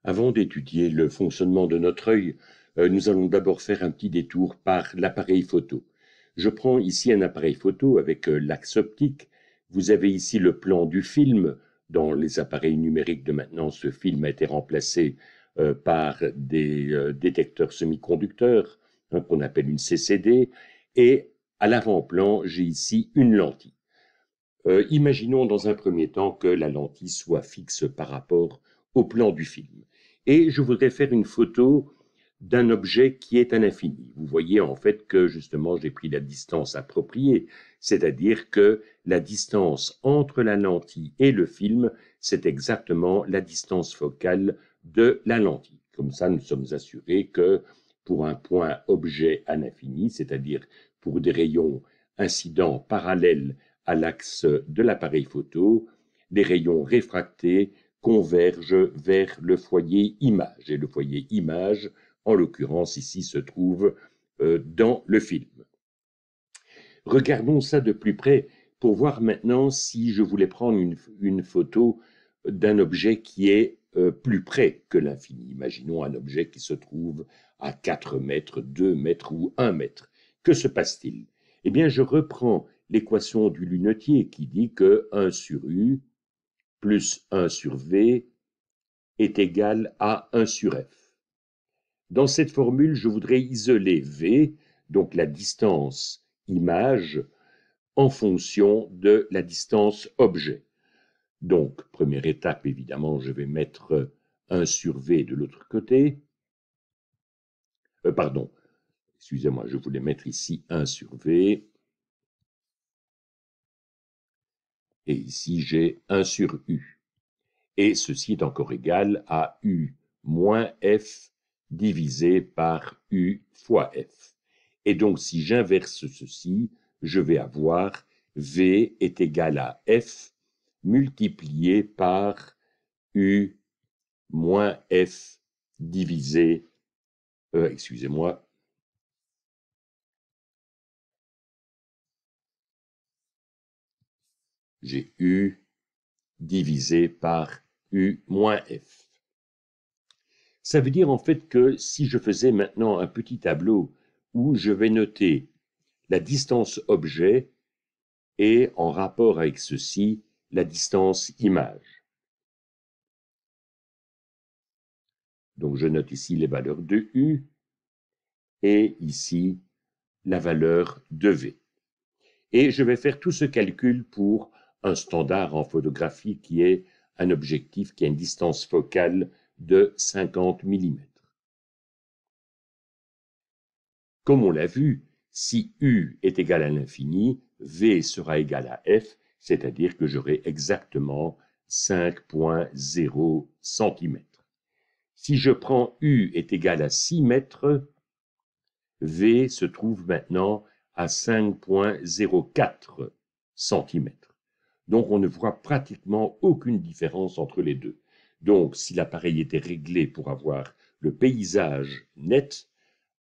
Avant d'étudier le fonctionnement de notre œil, nous allons d'abord faire un petit détour par l'appareil photo. Je prends ici un appareil photo avec l'axe optique. Vous avez ici le plan du film. Dans les appareils numériques de maintenant, ce film a été remplacé par des détecteurs semi-conducteurs, qu'on appelle une CCD. Et à l'avant-plan, j'ai ici une lentille. Imaginons dans un premier temps que la lentille soit fixe par rapport au plan du film. Et je voudrais faire une photo d'un objet qui est à l'infini. Vous voyez en fait que justement j'ai pris la distance appropriée, c'est-à-dire que la distance entre la lentille et le film, c'est exactement la distance focale de la lentille. Comme ça, nous sommes assurés que pour un point objet à l'infini, c'est-à-dire pour des rayons incidents parallèles à l'axe de l'appareil photo, les rayons réfractés convergent vers le foyer image. Et le foyer image, en l'occurrence ici, se trouve dans le film. Regardons ça de plus près pour voir maintenant si je voulais prendre une photo d'un objet qui est plus près que l'infini. Imaginons un objet qui se trouve à 4 mètres, 2 mètres ou 1 mètre. Que se passe-t-il? Eh bien, je reprends l'équation du lunetier qui dit que 1 sur U plus 1 sur V est égal à 1 sur F. Dans cette formule, je voudrais isoler V, donc la distance image, en fonction de la distance objet. Donc, première étape, évidemment, je vais mettre 1 sur V de l'autre côté. Pardon, excusez-moi, je voulais mettre ici 1 sur V. Et ici, j'ai 1 sur U. Et ceci est encore égal à U moins F divisé par U fois F. Et donc, si j'inverse ceci, je vais avoir V est égal à F multiplié par U moins F divisé, excusez-moi, j'ai U divisé par U moins F. Ça veut dire en fait que si je faisais maintenant un petit tableau où je vais noter la distance objet et en rapport avec ceci, la distance image. Donc je note ici les valeurs de U et ici la valeur de V. Et je vais faire tout ce calcul pour un standard en photographie qui est un objectif qui a une distance focale de 50 mm. Comme on l'a vu, si U est égal à l'infini, V sera égal à F, c'est-à-dire que j'aurai exactement 5,0 cm. Si je prends U est égal à 6 mètres, V se trouve maintenant à 5,04 cm. Donc on ne voit pratiquement aucune différence entre les deux. Donc si l'appareil était réglé pour avoir le paysage net,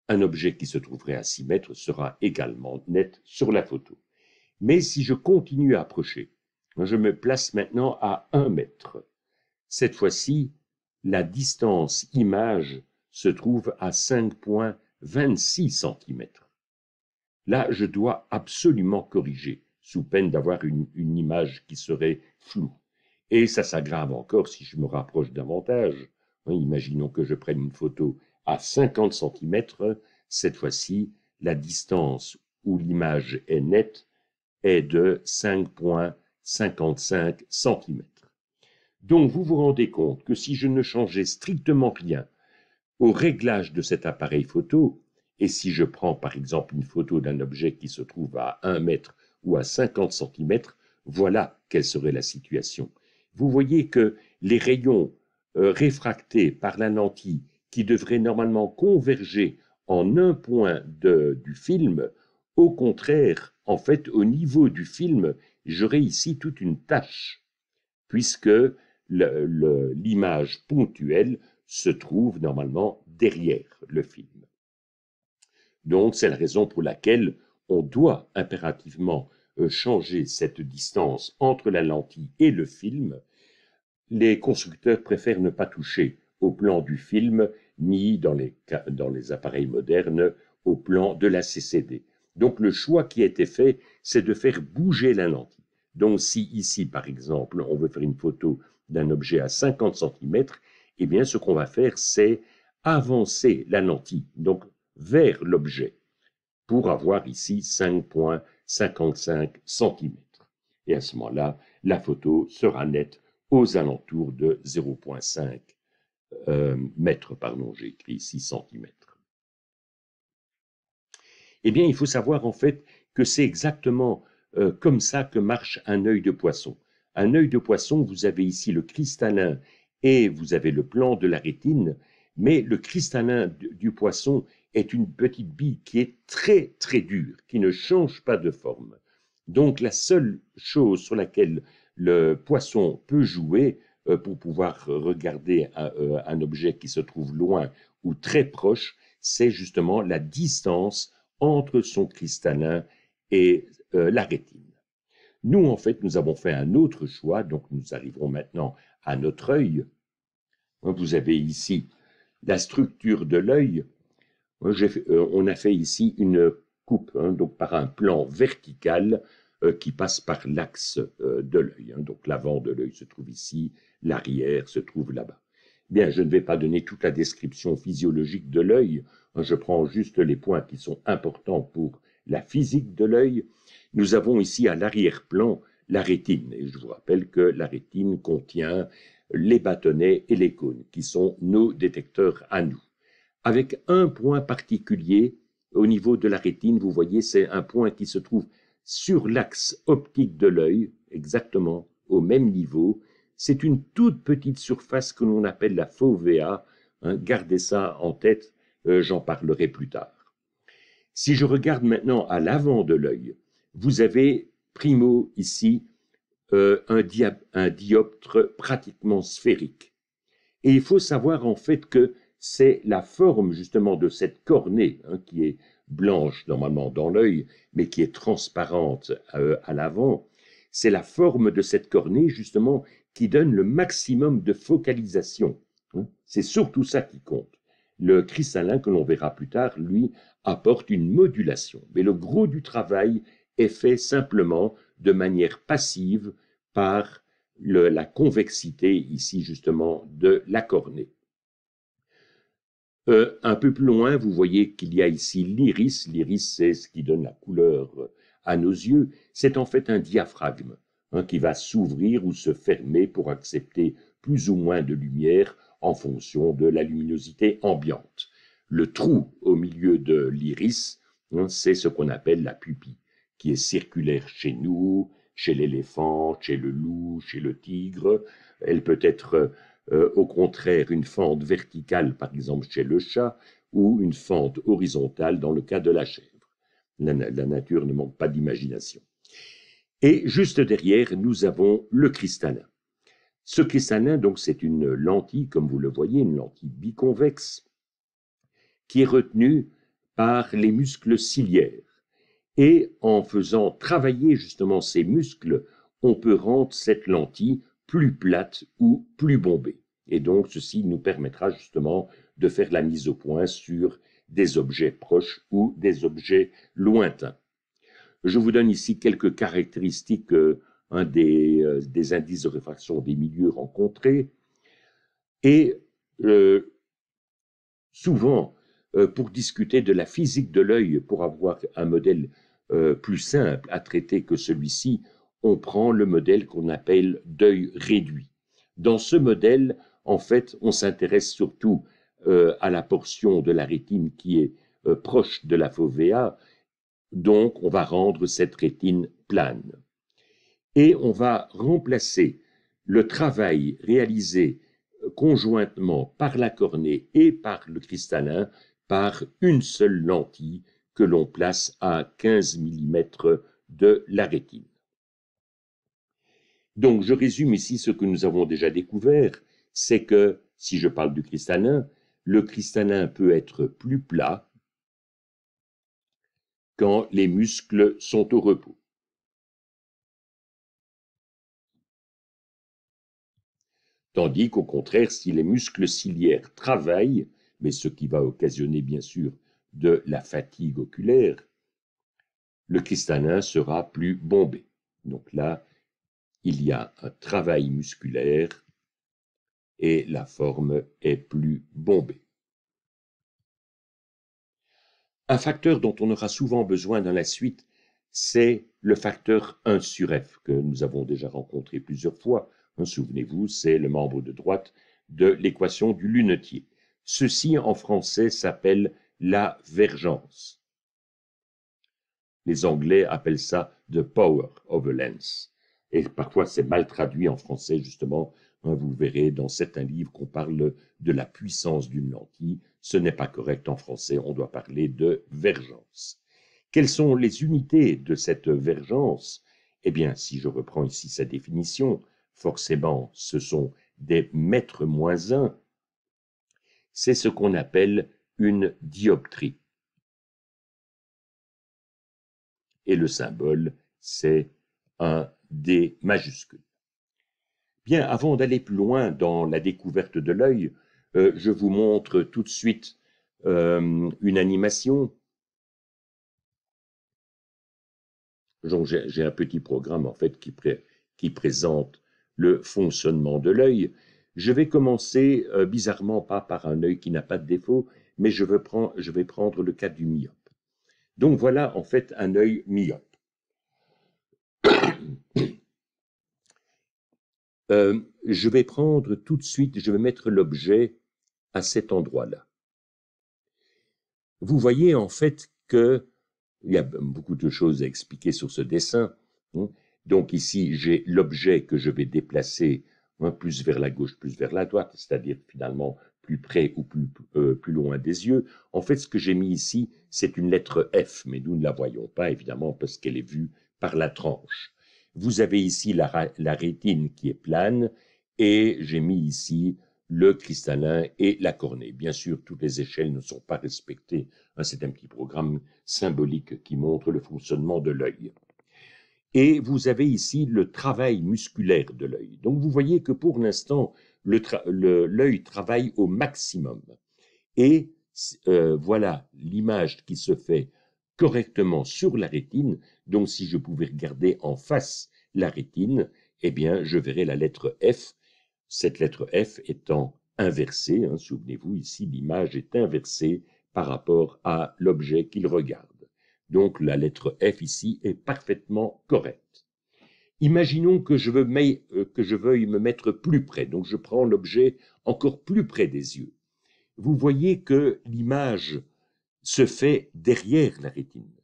un objet qui se trouverait à 6 mètres sera également net sur la photo. Mais si je continue à approcher, je me place maintenant à 1 mètre. Cette fois-ci, la distance image se trouve à 5,26 cm. Là, je dois absolument corriger, sous peine d'avoir une image qui serait floue. Et ça s'aggrave encore si je me rapproche davantage. Imaginons que je prenne une photo à 50 cm. Cette fois-ci, la distance où l'image est nette est de 5,55 cm. Donc, vous vous rendez compte que si je ne changeais strictement rien au réglage de cet appareil photo, et si je prends par exemple une photo d'un objet qui se trouve à 1 mètre ou à 50 cm, voilà quelle serait la situation. Vous voyez que les rayons réfractés par la lentille qui devraient normalement converger en un point du film, au contraire, en fait, au niveau du film, j'aurai ici toute une tache, puisque l'image ponctuelle se trouve normalement derrière le film. Donc, c'est la raison pour laquelle on doit impérativement changer cette distance entre la lentille et le film. Les constructeurs préfèrent ne pas toucher au plan du film, ni dans les appareils modernes au plan de la CCD. Donc le choix qui a été fait, c'est de faire bouger la lentille. Donc si ici, par exemple, on veut faire une photo d'un objet à 50 cm, eh bien ce qu'on va faire, c'est avancer la lentille, donc vers l'objet, pour avoir ici 5,55 cm. Et à ce moment-là, la photo sera nette aux alentours de 0,5 mètres, pardon, j'ai écrit 6 cm. Eh bien, il faut savoir en fait que c'est exactement comme ça que marche un œil de poisson. Un œil de poisson, vous avez ici le cristallin et vous avez le plan de la rétine, mais le cristallin du poisson est une petite bille qui est très très dure, qui ne change pas de forme. Donc la seule chose sur laquelle le poisson peut jouer pour pouvoir regarder un objet qui se trouve loin ou très proche, c'est justement la distance entre son cristallin et la rétine. Nous, en fait, nous avons fait un autre choix, donc nous arriverons maintenant à notre œil. Vous avez ici la structure de l'œil. On a fait ici une coupe, donc par un plan vertical qui passe par l'axe de l'œil. Donc l'avant de l'œil se trouve ici, l'arrière se trouve là-bas. Bien, je ne vais pas donner toute la description physiologique de l'œil. Je prends juste les points qui sont importants pour la physique de l'œil. Nous avons ici à l'arrière-plan la rétine. Et je vous rappelle que la rétine contient les bâtonnets et les cônes, qui sont nos détecteurs à nous. Avec un point particulier au niveau de la rétine, vous voyez, c'est un point qui se trouve sur l'axe optique de l'œil, exactement au même niveau. C'est une toute petite surface que l'on appelle la fovea. Gardez ça en tête, j'en parlerai plus tard. Si je regarde maintenant à l'avant de l'œil, vous avez, primo, ici, un dioptre pratiquement sphérique. Et il faut savoir en fait que c'est la forme justement de cette cornée, qui est blanche normalement dans l'œil, mais qui est transparente à l'avant. C'est la forme de cette cornée justement qui donne le maximum de focalisation. C'est surtout ça qui compte. Le cristallin, que l'on verra plus tard, lui, apporte une modulation. Mais le gros du travail est fait simplement de manière passive par la convexité ici justement de la cornée. Un peu plus loin, vous voyez qu'il y a ici l'iris. L'iris, c'est ce qui donne la couleur à nos yeux. C'est en fait un diaphragme qui va s'ouvrir ou se fermer pour accepter plus ou moins de lumière en fonction de la luminosité ambiante. Le trou au milieu de l'iris, c'est ce qu'on appelle la pupille, qui est circulaire chez nous, chez l'éléphant, chez le loup, chez le tigre. Elle peut être au contraire une fente verticale, par exemple chez le chat, ou une fente horizontale dans le cas de la chèvre. La nature ne manque pas d'imagination. Et juste derrière, nous avons le cristallin. Ce cristallin, donc, c'est une lentille, comme vous le voyez, une lentille biconvexe, qui est retenue par les muscles ciliaires. Et en faisant travailler justement ces muscles, on peut rendre cette lentille plus plate ou plus bombée. Et donc, ceci nous permettra justement de faire la mise au point sur des objets proches ou des objets lointains. Je vous donne ici quelques caractéristiques des indices de réfraction des milieux rencontrés. Et souvent, pour discuter de la physique de l'œil, pour avoir un modèle plus simple à traiter que celui-ci, on prend le modèle qu'on appelle d'œil réduit. Dans ce modèle, en fait, on s'intéresse surtout à la portion de la rétine qui est proche de la fovea, donc on va rendre cette rétine plane. Et on va remplacer le travail réalisé conjointement par la cornée et par le cristallin par une seule lentille que l'on place à 15 mm de la rétine. Donc, je résume ici ce que nous avons déjà découvert, c'est que, si je parle du cristallin, le cristallin peut être plus plat quand les muscles sont au repos. Tandis qu'au contraire, si les muscles ciliaires travaillent, mais ce qui va occasionner bien sûr de la fatigue oculaire, le cristallin sera plus bombé. Donc là, il y a un travail musculaire et la forme est plus bombée. Un facteur dont on aura souvent besoin dans la suite, c'est le facteur 1 sur F, que nous avons déjà rencontré plusieurs fois. Souvenez-vous, c'est le membre de droite de l'équation du lunetier. Ceci, en français, s'appelle la vergence. Les Anglais appellent ça « the power of a lens ». Et parfois, c'est mal traduit en français, justement. Vous verrez dans certains livres qu'on parle de la puissance d'une lentille. Ce n'est pas correct en français, on doit parler de vergence. Quelles sont les unités de cette vergence? Eh bien, si je reprends ici sa définition, forcément, ce sont des mètres moins 1. C'est ce qu'on appelle une dioptrie. Et le symbole, c'est un D majuscule. Bien, avant d'aller plus loin dans la découverte de l'œil, je vous montre tout de suite une animation. J'ai un petit programme en fait qui présente le fonctionnement de l'œil. Je vais commencer bizarrement pas par un œil qui n'a pas de défaut, mais je vais prendre le cas du myope. Donc voilà en fait un œil myope. Je vais prendre tout de suite, je vais mettre l'objet à cet endroit-là. Vous voyez en fait qu'il y a beaucoup de choses à expliquer sur ce dessin. Donc ici, j'ai l'objet que je vais déplacer plus vers la gauche, plus vers la droite, c'est-à-dire finalement plus près ou plus loin des yeux. En fait, ce que j'ai mis ici, c'est une lettre F, mais nous ne la voyons pas, évidemment, parce qu'elle est vue par la tranche. Vous avez ici la rétine qui est plane, et j'ai mis ici le cristallin et la cornée. Bien sûr, toutes les échelles ne sont pas respectées. C'est un petit programme symbolique qui montre le fonctionnement de l'œil. Et vous avez ici le travail musculaire de l'œil. Donc vous voyez que pour l'instant, l'œil travaille au maximum. Et voilà l'image qui se fait correctement sur la rétine. Donc si je pouvais regarder en face la rétine, eh bien je verrais la lettre F. Cette lettre F étant inversée, souvenez-vous, ici l'image est inversée par rapport à l'objet qu'il regarde. Donc la lettre F ici est parfaitement correcte. Imaginons que je veuille me mettre plus près, donc je prends l'objet encore plus près des yeux. Vous voyez que l'image se fait derrière la rétine.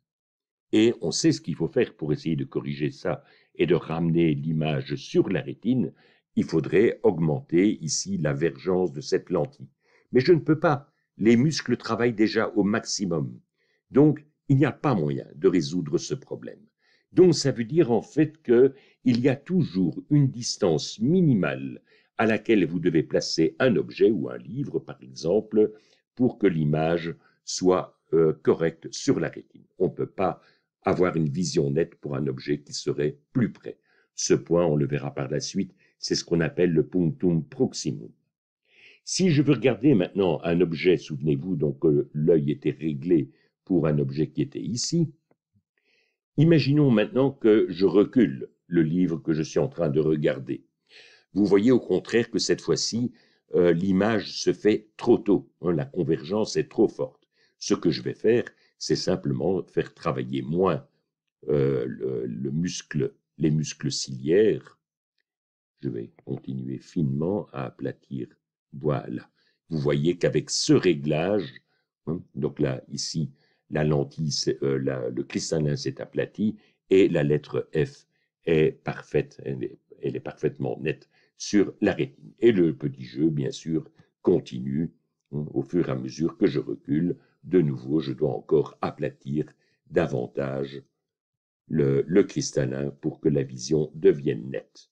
Et on sait ce qu'il faut faire pour essayer de corriger ça et de ramener l'image sur la rétine. Il faudrait augmenter ici la vergence de cette lentille. Mais je ne peux pas. Les muscles travaillent déjà au maximum. Donc, il n'y a pas moyen de résoudre ce problème. Donc, ça veut dire en fait qu'il y a toujours une distance minimale à laquelle vous devez placer un objet ou un livre, par exemple, pour que l'image soit correcte sur la rétine. On ne peut pas avoir une vision nette pour un objet qui serait plus près. Ce point, on le verra par la suite, c'est ce qu'on appelle le punctum proximum. Si je veux regarder maintenant un objet, souvenez-vous donc que l'œil était réglé pour un objet qui était ici, imaginons maintenant que je recule le livre que je suis en train de regarder. Vous voyez au contraire que cette fois-ci, l'image se fait trop tôt, la convergence est trop forte. Ce que je vais faire, c'est simplement faire travailler moins les muscles ciliaires. Je vais continuer finement à aplatir. Voilà. Vous voyez qu'avec ce réglage, donc là, ici, la lentille, le cristallin s'est aplati et la lettre F est parfaite, elle est parfaitement nette sur la rétine. Et le petit jeu, bien sûr, continue au fur et à mesure que je recule. De nouveau, je dois encore aplatir davantage le cristallin pour que la vision devienne nette.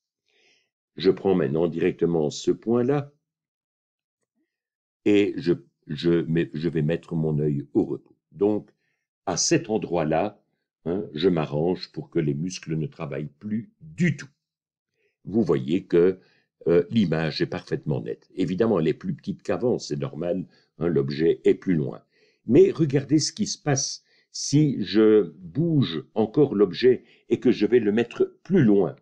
Je prends maintenant directement ce point-là et je vais mettre mon œil au repos. Donc, à cet endroit-là, je m'arrange pour que les muscles ne travaillent plus du tout. Vous voyez que l'image est parfaitement nette. Évidemment, elle est plus petite qu'avant, c'est normal, hein, l'objet est plus loin. Mais regardez ce qui se passe si je bouge encore l'objet et que je vais le mettre plus loin.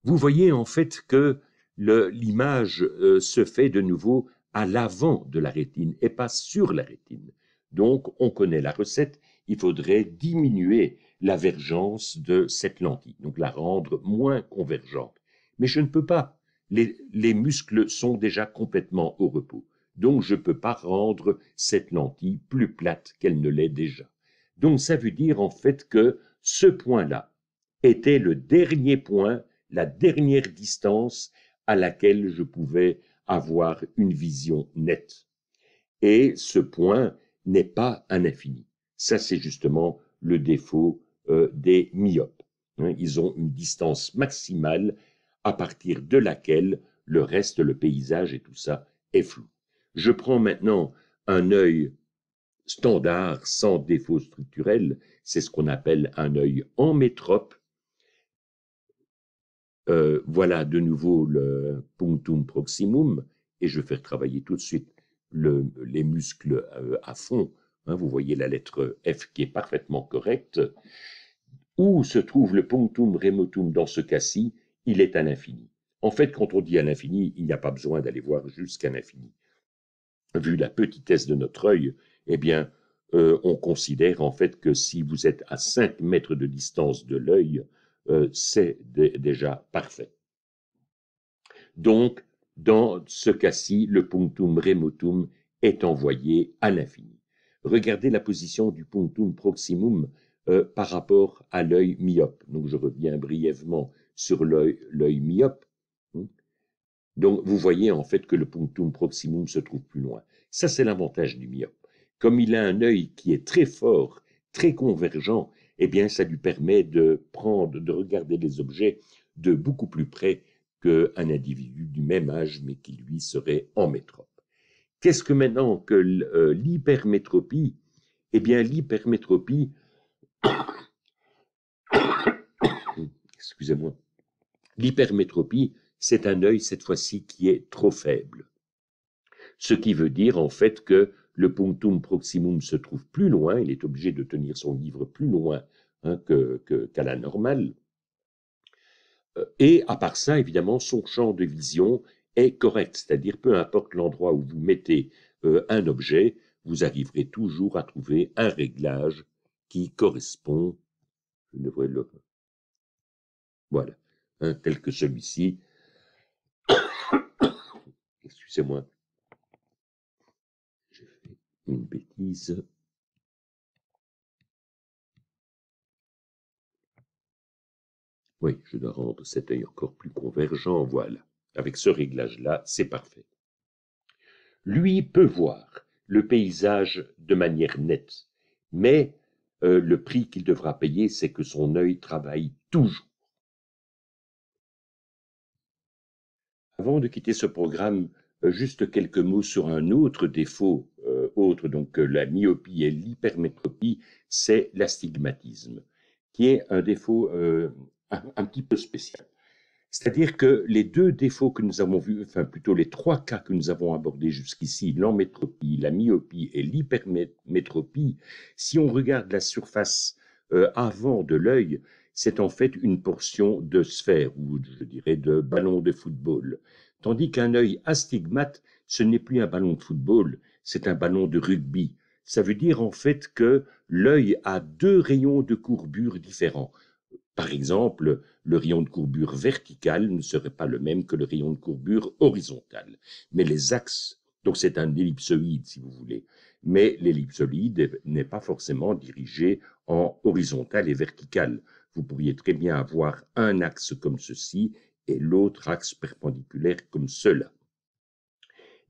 Vous voyez en fait que l'image se fait de nouveau à l'avant de la rétine et pas sur la rétine. Donc, on connaît la recette, il faudrait diminuer la vergence de cette lentille, donc la rendre moins convergente. Mais je ne peux pas. Les muscles sont déjà complètement au repos. Donc, je ne peux pas rendre cette lentille plus plate qu'elle ne l'est déjà. Donc, ça veut dire en fait que ce point-là était le dernier point, la dernière distance à laquelle je pouvais avoir une vision nette. Et ce point n'est pas un infini. Ça, c'est justement le défaut des myopes. Hein, ils ont une distance maximale à partir de laquelle le reste, le paysage et tout ça est flou. Je prends maintenant un œil standard sans défaut structurel, c'est ce qu'on appelle un œil en métrope. Voilà de nouveau le punctum proximum, et je vais faire travailler tout de suite les muscles à fond. Hein, vous voyez la lettre F qui est parfaitement correcte. Où se trouve le punctum remotum dans ce cas-ci? Il est à l'infini. En fait, quand on dit à l'infini, il n'y a pas besoin d'aller voir jusqu'à l'infini. Vu la petitesse de notre œil, eh bien, on considère en fait que si vous êtes à 5 mètres de distance de l'œil, c'est déjà parfait. Donc, dans ce cas-ci, le punctum remotum est envoyé à l'infini. Regardez la position du punctum proximum par rapport à l'œil myope. Donc, je reviens brièvement sur l'œil myope. Donc, vous voyez en fait que le punctum proximum se trouve plus loin. Ça, c'est l'avantage du myope. Comme il a un œil qui est très fort, très convergent, eh bien, ça lui permet de regarder les objets de beaucoup plus près qu'un individu du même âge, mais qui lui serait en métrope. Qu'est-ce que maintenant que l'hypermétropie? Eh bien, l'hypermétropie, excusez-moi, l'hypermétropie, c'est un œil cette fois-ci qui est trop faible. Ce qui veut dire en fait que le punctum proximum se trouve plus loin, il est obligé de tenir son livre plus loin hein, qu'à la normale. Et à part ça, évidemment, son champ de vision est correct, c'est-à-dire peu importe l'endroit où vous mettez un objet, vous arriverez toujours à trouver un réglage qui correspond, je devrais le, voilà, hein, tel que celui-ci. Excusez-moi, j'ai fait une bêtise. Oui, je dois rendre cet œil encore plus convergent, voilà. Avec ce réglage-là, c'est parfait. Lui peut voir le paysage de manière nette, mais le prix qu'il devra payer, c'est que son œil travaille toujours. Avant de quitter ce programme, juste quelques mots sur un autre défaut, autre donc que la myopie et l'hypermétropie, c'est l'astigmatisme, qui est un défaut un petit peu spécial. C'est-à-dire que les deux défauts que nous avons vus, enfin plutôt les trois cas que nous avons abordés jusqu'ici, l'emmétropie, la myopie et l'hypermétropie, si on regarde la surface avant de l'œil, c'est en fait une portion de sphère, ou je dirais de ballon de football. Tandis qu'un œil astigmate, ce n'est plus un ballon de football, c'est un ballon de rugby. Ça veut dire en fait que l'œil a deux rayons de courbure différents. Par exemple, le rayon de courbure vertical ne serait pas le même que le rayon de courbure horizontal. Mais les axes, donc c'est un ellipsoïde si vous voulez, mais l'ellipsoïde n'est pas forcément dirigé en horizontal et vertical. Vous pourriez très bien avoir un axe comme ceci et l'autre axe perpendiculaire comme cela.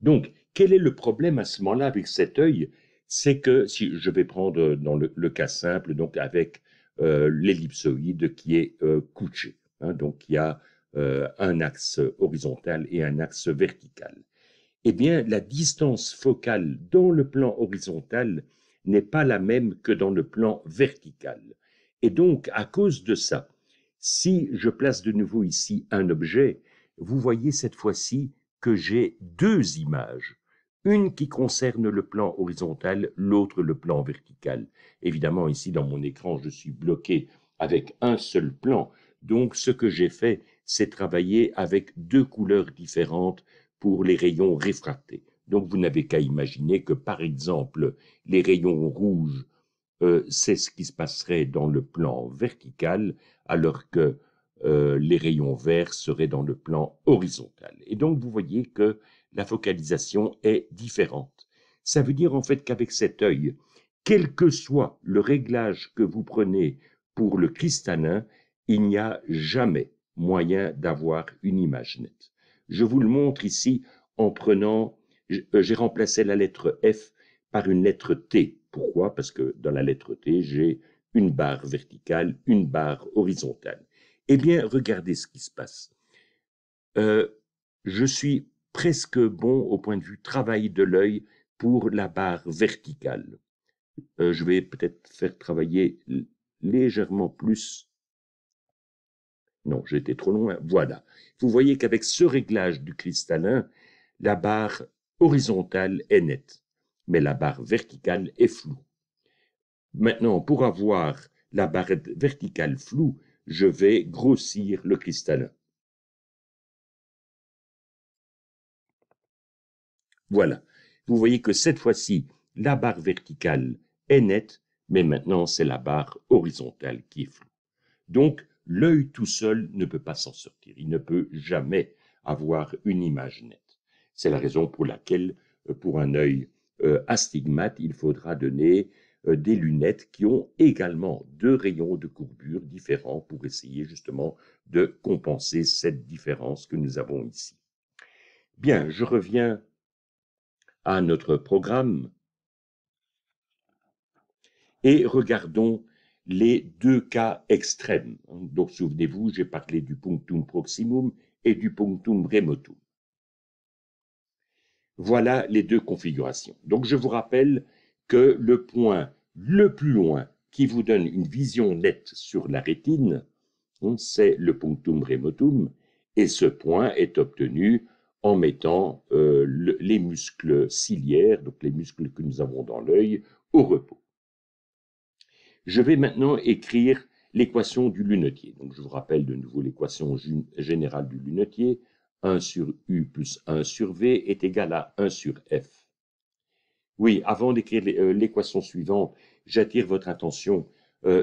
Donc, quel est le problème à ce moment-là avec cet œil? C'est que, si je vais prendre dans le cas simple, donc avec l'ellipsoïde qui est couché, hein, donc il y a un axe horizontal et un axe vertical. Eh bien, la distance focale dans le plan horizontal n'est pas la même que dans le plan vertical. Et donc, à cause de ça, Si je place de nouveau ici un objet, vous voyez cette fois-ci que j'ai deux images. Une qui concerne le plan horizontal, l'autre le plan vertical. Évidemment, ici dans mon écran, je suis bloqué avec un seul plan. Donc, ce que j'ai fait, c'est travailler avec deux couleurs différentes pour les rayons réfractés. Donc, vous n'avez qu'à imaginer que, par exemple, les rayons rouges, c'est ce qui se passerait dans le plan vertical, alors que les rayons verts seraient dans le plan horizontal. Et donc, vous voyez que la focalisation est différente. Ça veut dire en fait qu'avec cet œil, quel que soit le réglage que vous prenez pour le cristallin, il n'y a jamais moyen d'avoir une image nette. Je vous le montre ici en prenant, j'ai remplacé la lettre F par une lettre T. Pourquoi? Parce que dans la lettre T, j'ai une barre verticale, une barre horizontale. Eh bien, regardez ce qui se passe. Je suis presque bon au point de vue travail de l'œil pour la barre verticale. Je vais peut-être faire travailler légèrement plus. Non, j'étais trop loin. Voilà. Vous voyez qu'avec ce réglage du cristallin, la barre horizontale est nette, mais la barre verticale est floue. Maintenant, pour avoir la barre verticale floue, je vais grossir le cristallin. Voilà. Vous voyez que cette fois-ci, la barre verticale est nette, mais maintenant c'est la barre horizontale qui est floue. Donc, l'œil tout seul ne peut pas s'en sortir. Il ne peut jamais avoir une image nette. C'est la raison pour laquelle, pour un œil astigmate, il faudra donner des lunettes qui ont également deux rayons de courbure différents pour essayer justement de compenser cette différence que nous avons ici. Bien, je reviens à notre programme et regardons les deux cas extrêmes. Donc, souvenez-vous, j'ai parlé du punctum proximum et du punctum remotum. Voilà les deux configurations. Donc, je vous rappelle que le point le plus loin qui vous donne une vision nette sur la rétine, c'est le punctum remotum, et ce point est obtenu en mettant les muscles ciliaires, donc les muscles que nous avons dans l'œil, au repos. Je vais maintenant écrire l'équation du lunetier. Donc, je vous rappelle de nouveau l'équation générale du lunetier. 1 sur U plus 1 sur V est égal à 1 sur F. Oui, avant d'écrire l'équation suivante, j'attire votre attention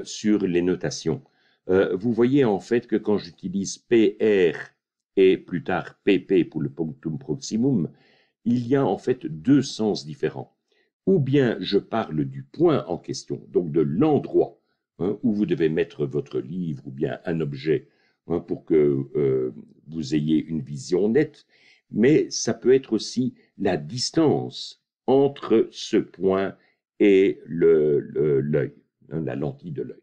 sur les notations. Vous voyez en fait que quand j'utilise PR et plus tard PP pour le punctum proximum, il y a en fait deux sens différents. Ou bien je parle du point en question, donc de l'endroit où vous devez mettre votre livre ou bien un objet pour que vous ayez une vision nette, mais ça peut être aussi la distance entre ce point et l'œil, la lentille de l'œil.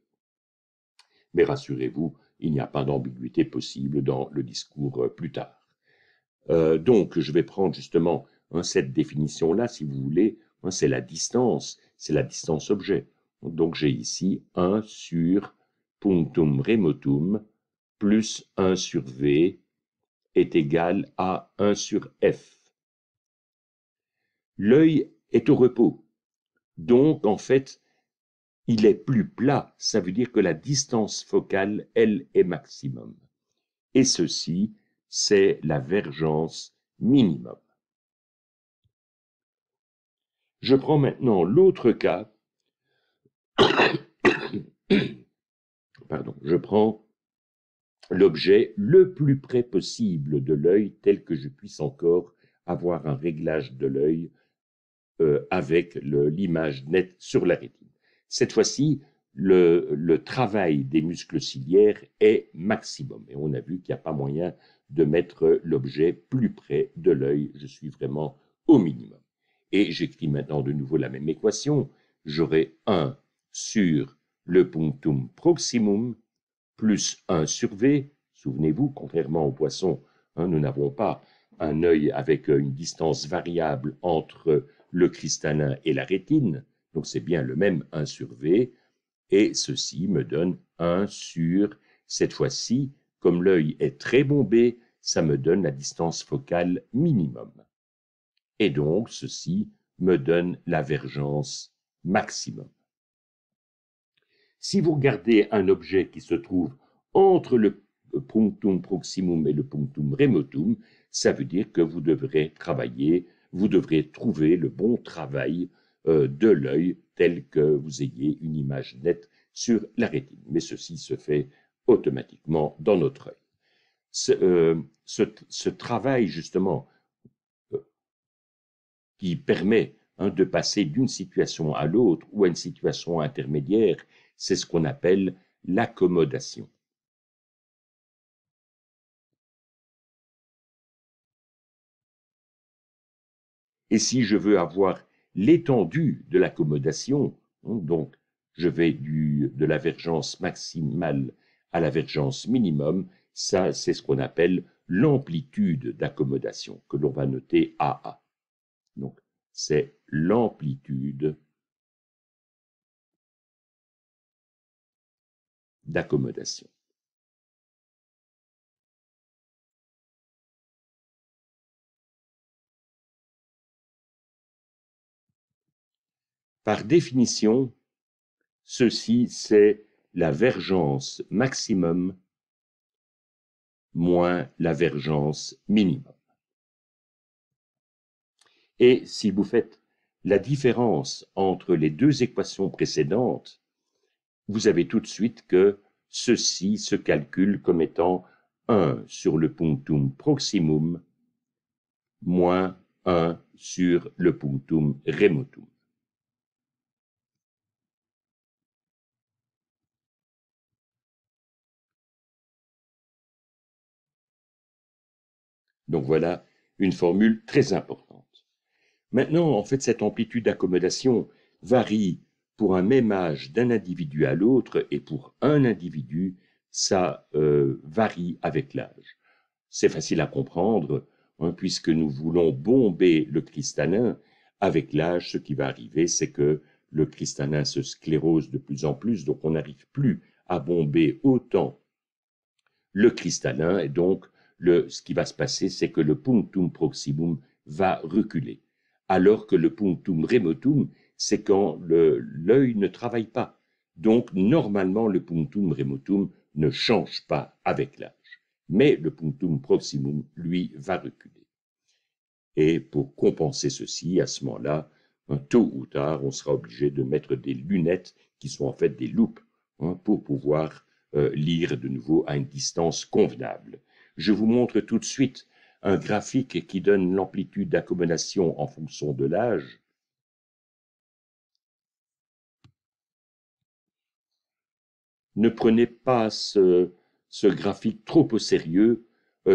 Mais rassurez-vous, il n'y a pas d'ambiguïté possible dans le discours plus tard. Donc, je vais prendre justement cette définition-là, si vous voulez, c'est la distance objet. Donc, j'ai ici 1 sur punctum remotum plus 1 sur V est égal à 1 sur F. L'œil est au repos. Donc, en fait, il est plus plat. Ça veut dire que la distance focale, elle, est maximum. Et ceci, c'est la vergence minimum. Je prends maintenant l'autre cas. Pardon, je prends l'objet le plus près possible de l'œil, tel que je puisse encore avoir un réglage de l'œil avec l'image nette sur la rétine. Cette fois-ci, le travail des muscles ciliaires est maximum. Et on a vu qu'il n'y a pas moyen de mettre l'objet plus près de l'œil. Je suis vraiment au minimum. Et j'écris maintenant de nouveau la même équation. J'aurai 1 sur le punctum proximum plus 1 sur V. Souvenez-vous, contrairement au poisson, nous n'avons pas un œil avec une distance variable entre le cristallin et la rétine. Donc c'est bien le même 1 sur V. Et ceci me donne 1 sur Cette fois-ci, comme l'œil est très bombé, ça me donne la distance focale minimum. Et donc, ceci me donne la vergence maximum. Si vous regardez un objet qui se trouve entre le punctum proximum et le punctum remotum, ça veut dire que vous devrez travailler, vous devrez trouver le bon travail de l'œil tel que vous ayez une image nette sur la rétine. Mais ceci se fait automatiquement dans notre œil. Ce travail, justement, qui permet de passer d'une situation à l'autre ou à une situation intermédiaire, c'est ce qu'on appelle l'accommodation. Et si je veux avoir l'étendue de l'accommodation, donc je vais de la vergence maximale à la vergence minimum, ça c'est ce qu'on appelle l'amplitude d'accommodation, que l'on va noter AA. Donc c'est l'amplitude d'accommodation. Par définition, ceci c'est la vergence maximum moins la vergence minimum. Et si vous faites la différence entre les deux équations précédentes, vous avez tout de suite que ceci se calcule comme étant 1 sur le punctum proximum moins 1 sur le punctum remotum. Donc voilà une formule très importante. Maintenant, en fait, cette amplitude d'accommodation varie pour un même âge d'un individu à l'autre, et pour un individu, ça varie avec l'âge. C'est facile à comprendre, puisque nous voulons bomber le cristallin. Avec l'âge, ce qui va arriver, c'est que le cristallin se sclérose de plus en plus, donc on n'arrive plus à bomber autant le cristallin, et donc ce qui va se passer, c'est que le punctum proximum va reculer, alors que le punctum remotum, c'est quand l'œil ne travaille pas. Donc, normalement, le punctum remotum ne change pas avec l'âge. Mais le punctum proximum, lui, va reculer. Et pour compenser ceci, à ce moment-là, tôt ou tard, on sera obligé de mettre des lunettes qui sont en fait des loupes pour pouvoir lire de nouveau à une distance convenable. Je vous montre tout de suite un graphique qui donne l'amplitude d'accommodation en fonction de l'âge. Ne prenez pas ce graphique trop au sérieux.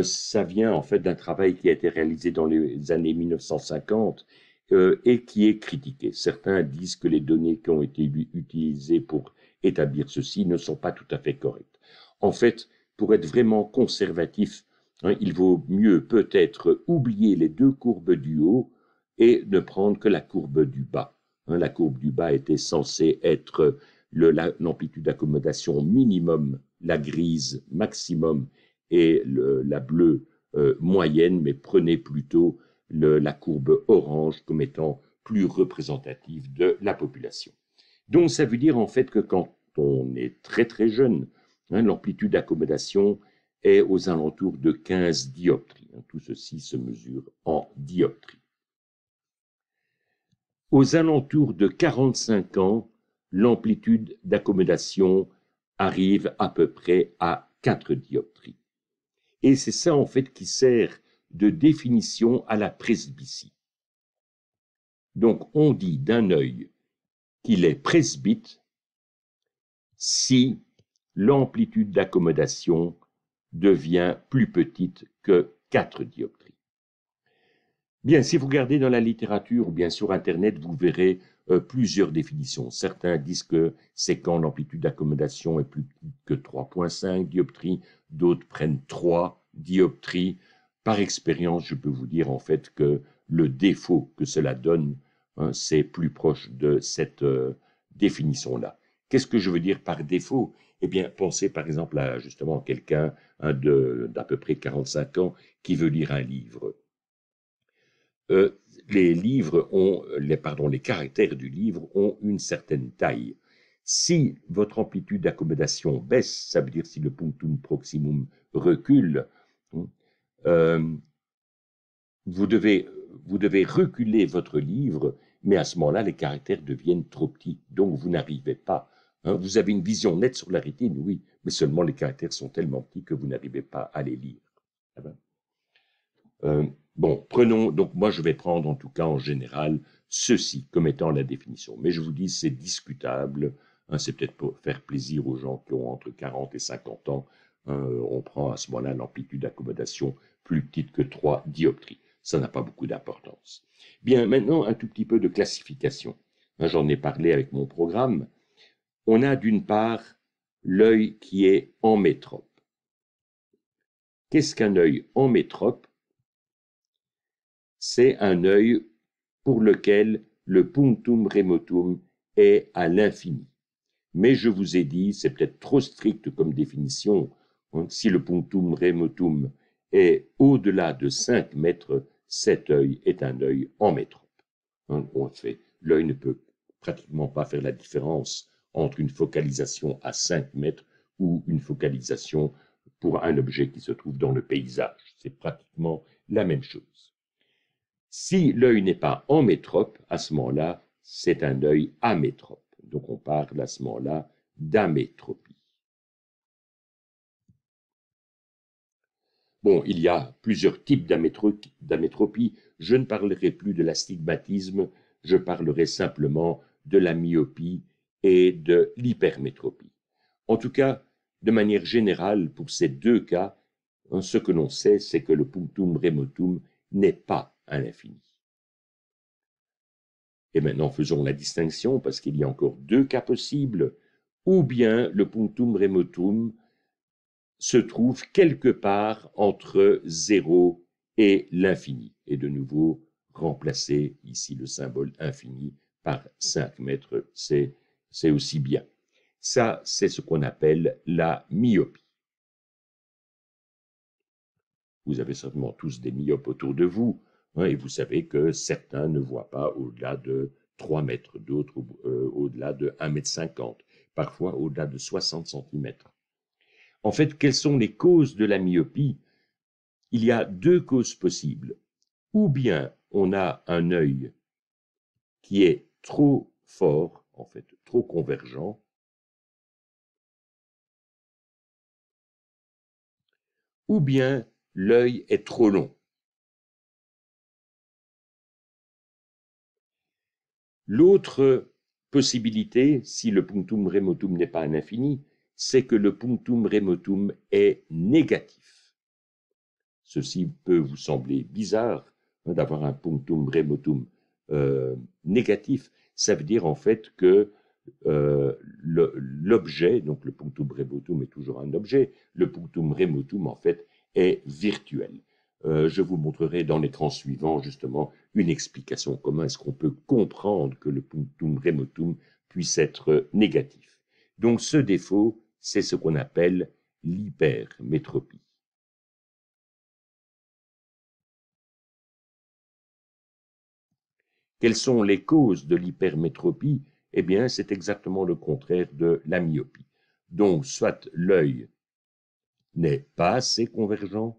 Ça vient en fait d'un travail qui a été réalisé dans les années 1950 et qui est critiqué. Certains disent que les données qui ont été utilisées pour établir ceci ne sont pas tout à fait correctes. En fait, pour être vraiment conservatif, il vaut mieux peut-être oublier les deux courbes du haut et ne prendre que la courbe du bas. La courbe du bas était censée être l'amplitude d'accommodation minimum, la grise maximum et la bleue moyenne, mais prenez plutôt la courbe orange comme étant plus représentative de la population. Donc ça veut dire en fait que quand on est très très jeune, l'amplitude d'accommodation est aux alentours de 15 dioptries. Tout ceci se mesure en dioptries. Aux alentours de 45 ans, l'amplitude d'accommodation arrive à peu près à 4 dioptries. Et c'est ça en fait qui sert de définition à la presbytie. Donc on dit d'un œil qu'il est presbyte si l'amplitude d'accommodation devient plus petite que 4 dioptries. Bien, si vous regardez dans la littérature ou bien sur Internet, vous verrez plusieurs définitions. Certains disent que c'est quand l'amplitude d'accommodation est plus petite que 3,5 dioptries, d'autres prennent 3 dioptries. Par expérience, je peux vous dire en fait que le défaut que cela donne, c'est plus proche de cette définition-là. Qu'est-ce que je veux dire par défaut? Eh bien, pensez par exemple à justement quelqu'un d'à peu près 45 ans qui veut lire un livre. Les livres ont, les caractères du livre ont une certaine taille. Si votre amplitude d'accommodation baisse, ça veut dire si le punctum proximum recule, euh, vous devez reculer votre livre, mais à ce moment-là, les caractères deviennent trop petits, donc vous n'arrivez pas. Vous avez une vision nette sur la rétine, oui, mais seulement les caractères sont tellement petits que vous n'arrivez pas à les lire. Bon, prenons, donc moi je vais prendre en tout cas en général ceci comme étant la définition. Mais je vous dis, c'est discutable, c'est peut-être pour faire plaisir aux gens qui ont entre 40 et 50 ans. On prend à ce moment-là l'amplitude d'accommodation plus petite que 3 dioptries. Ça n'a pas beaucoup d'importance. Bien, maintenant un tout petit peu de classification. J'en ai parlé avec mon programme. On a d'une part l'œil qui est en métrope. Qu'est-ce qu'un œil en métrope? C'est un œil pour lequel le punctum remotum est à l'infini. Mais je vous ai dit, c'est peut-être trop strict comme définition, si le punctum remotum est au-delà de 5 mètres, cet œil est un œil en métrope. L'œil ne peut pratiquement pas faire la différence entre une focalisation à 5 mètres ou une focalisation pour un objet qui se trouve dans le paysage. C'est pratiquement la même chose. Si l'œil n'est pas en métrope, à ce moment-là, c'est un œil amétrope. Donc on parle à ce moment-là d'amétropie. Bon, il y a plusieurs types d'amétropie. Je ne parlerai plus de l'astigmatisme, je parlerai simplement de la myopie et de l'hypermétropie. En tout cas, de manière générale, pour ces deux cas, ce que l'on sait, c'est que le punctum remotum n'est pas à l'infini. Et maintenant, faisons la distinction, parce qu'il y a encore deux cas possibles. Ou bien le punctum remotum se trouve quelque part entre 0 et l'infini. Et de nouveau, remplacer ici le symbole infini par 5 mètres, c'est aussi bien. Ça, c'est ce qu'on appelle la myopie. Vous avez certainement tous des myopes autour de vous, et vous savez que certains ne voient pas au-delà de 3 mètres, d'autres au-delà de 1,50 m, parfois au-delà de 60 cm. En fait, quelles sont les causes de la myopie? Il y a deux causes possibles. Ou bien on a un œil qui est trop fort, en fait, trop convergent, ou bien l'œil est trop long. L'autre possibilité, si le punctum remotum n'est pas un infini, c'est que le punctum remotum est négatif. Ceci peut vous sembler bizarre d'avoir un punctum remotum négatif. Ça veut dire en fait que l'objet, donc le punctum remotum est toujours un objet, le punctum remotum en fait est virtuel. Je vous montrerai dans l'écran suivant justement une explication. Comment est-ce qu'on peut comprendre que le punctum remotum puisse être négatif. Donc ce défaut, c'est ce qu'on appelle l'hypermétropie. Quelles sont les causes de l'hypermétropie? Eh bien, c'est exactement le contraire de la myopie. Donc, soit l'œil n'est pas assez convergent,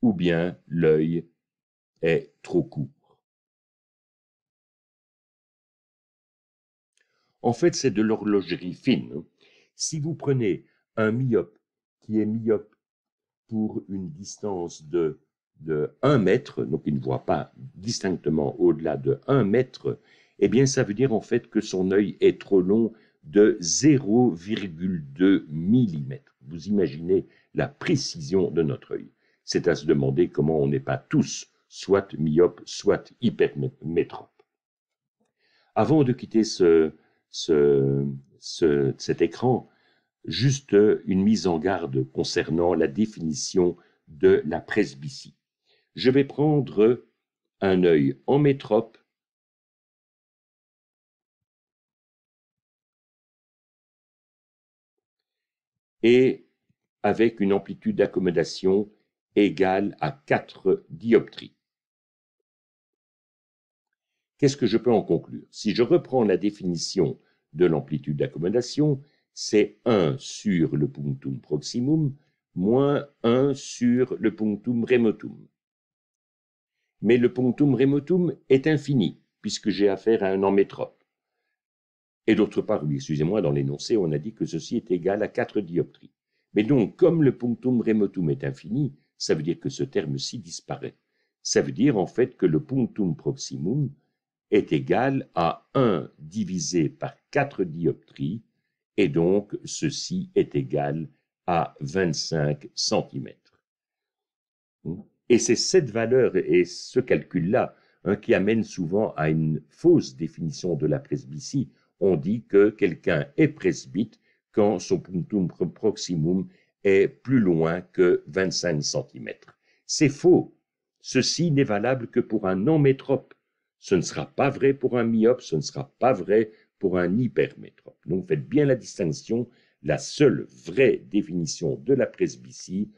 ou bien l'œil est trop court. En fait, c'est de l'horlogerie fine. Si vous prenez un myope qui est myope pour une distance de 1 mètre, donc il ne voit pas distinctement au-delà de 1 mètre, eh bien ça veut dire en fait que son œil est trop long de 0,2 mm. Vous imaginez la précision de notre œil. C'est à se demander comment on n'est pas tous soit myopes, soit hypermétropes. Avant de quitter cet écran, juste une mise en garde concernant la définition de la presbytie. Je vais prendre un œil en métrope et avec une amplitude d'accommodation égale à 4 dioptries. Qu'est-ce que je peux en conclure? Si je reprends la définition de l'amplitude d'accommodation, c'est 1 sur le punctum proximum moins 1 sur le punctum remotum. Mais le punctum remotum est infini, puisque j'ai affaire à un emmétrope. Et d'autre part, oui, excusez-moi, dans l'énoncé, on a dit que ceci est égal à 4 dioptries. Mais donc, comme le punctum remotum est infini, ça veut dire que ce terme-ci disparaît. Ça veut dire en fait que le punctum proximum est égal à 1 divisé par 4 dioptries, et donc ceci est égal à 25 cm. Et c'est cette valeur et ce calcul-là qui amène souvent à une fausse définition de la presbytie. On dit que quelqu'un est presbyte quand son punctum proximum est plus loin que 25 cm. C'est faux. Ceci n'est valable que pour un emmétrope. Ce ne sera pas vrai pour un myope, ce ne sera pas vrai pour un hypermétrope. Donc faites bien la distinction. La seule vraie définition de la presbytie,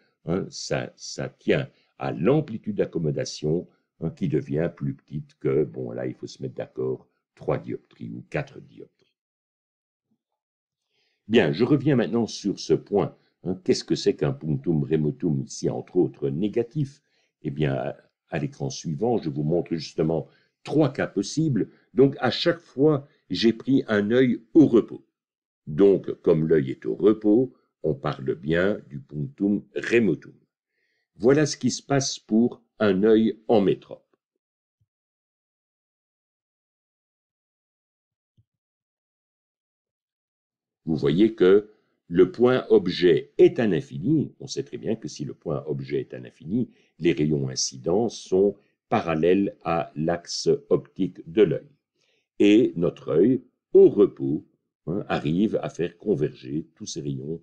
ça tient à l'amplitude d'accommodation qui devient plus petite que, bon là il faut se mettre d'accord, 3 dioptries ou 4 dioptries. Bien, je reviens maintenant sur ce point. Qu'est-ce que c'est qu'un punctum remotum ici, entre autres négatif? Eh bien, à l'écran suivant, je vous montre justement 3 cas possibles. Donc, à chaque fois, j'ai pris un œil au repos. Donc, comme l'œil est au repos, on parle bien du punctum remotum. Voilà ce qui se passe pour un œil en métrope. Vous voyez que le point objet est un infini. On sait très bien que si le point objet est un infini, les rayons incidents sont parallèles à l'axe optique de l'œil. Et notre œil, au repos, arrive à faire converger tous ces rayons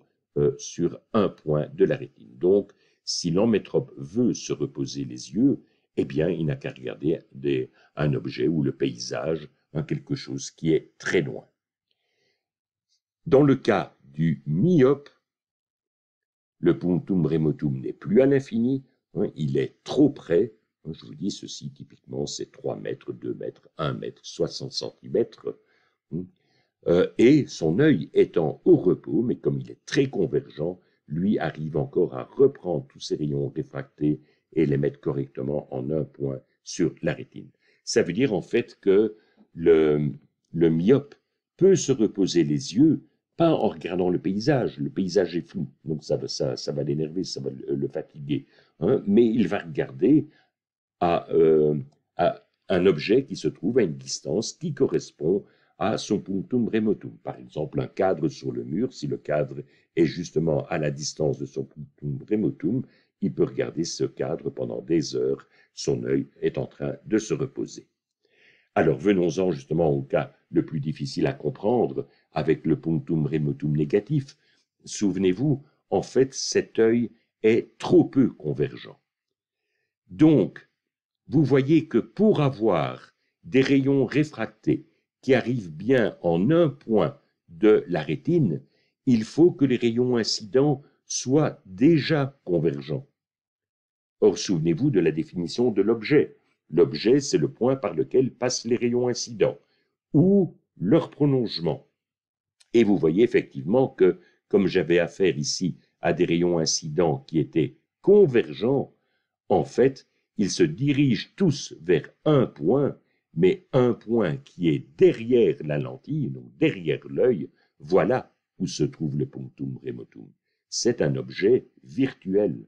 sur un point de la rétine. Donc, si l'emmétrope veut se reposer les yeux, eh bien, il n'a qu'à regarder un objet ou le paysage, quelque chose qui est très loin. Dans le cas du myope, le punctum remotum n'est plus à l'infini, il est trop près. Je vous dis, ceci typiquement, c'est 3 mètres, 2 mètres, 1 mètre, 60 cm. Et son œil étant au repos, mais comme il est très convergent, lui arrive encore à reprendre tous ces rayons réfractés et les mettre correctement en un point sur la rétine. Ça veut dire en fait que le myope peut se reposer les yeux, pas en regardant le paysage est flou, donc ça va l'énerver, ça va le fatiguer, mais il va regarder à un objet qui se trouve à une distance qui correspond à son punctum remotum. Par exemple, un cadre sur le mur, si le cadre est justement à la distance de son punctum remotum, il peut regarder ce cadre pendant des heures. Son œil est en train de se reposer. Alors venons-en justement au cas le plus difficile à comprendre avec le punctum remotum négatif. Souvenez-vous, en fait, cet œil est trop peu convergent. Donc, vous voyez que pour avoir des rayons réfractés qui arrivent bien en un point de la rétine, il faut que les rayons incidents soient déjà convergents. Or, souvenez-vous de la définition de l'objet. L'objet, c'est le point par lequel passent les rayons incidents, ou leur prolongement. Et vous voyez effectivement que, comme j'avais affaire ici à des rayons incidents qui étaient convergents, en fait, ils se dirigent tous vers un point, mais un point qui est derrière la lentille, donc derrière l'œil, voilà où se trouve le punctum remotum. C'est un objet virtuel.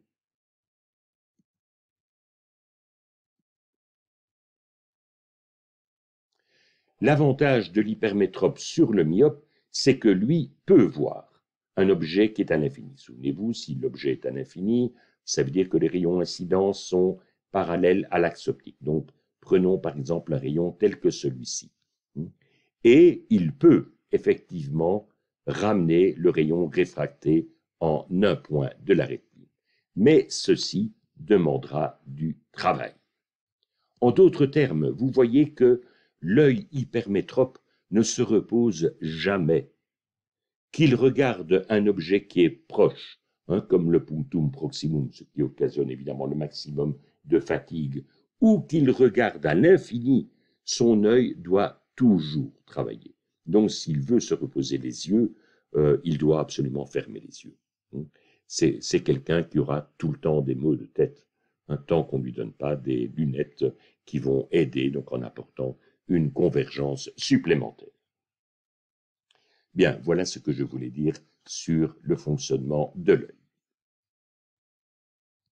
L'avantage de l'hypermétrope sur le myope, c'est que lui peut voir un objet qui est à l'infini. Souvenez-vous, si l'objet est à l'infini, ça veut dire que les rayons incidents sont parallèles à l'axe optique. Donc, prenons par exemple un rayon tel que celui-ci. Et il peut effectivement ramener le rayon réfracté en un point de la rétine. Mais ceci demandera du travail. En d'autres termes, vous voyez que l'œil hypermétrope ne se repose jamais, qu'il regarde un objet qui est proche, hein, comme le punctum proximum, ce qui occasionne évidemment le maximum de fatigue, ou qu'il regarde à l'infini, son œil doit toujours travailler. Donc, s'il veut se reposer les yeux, il doit absolument fermer les yeux. C'est quelqu'un qui aura tout le temps des maux de tête, tant qu'on ne lui donne pas des lunettes qui vont aider, donc en apportant une convergence supplémentaire. Bien, voilà ce que je voulais dire sur le fonctionnement de l'œil.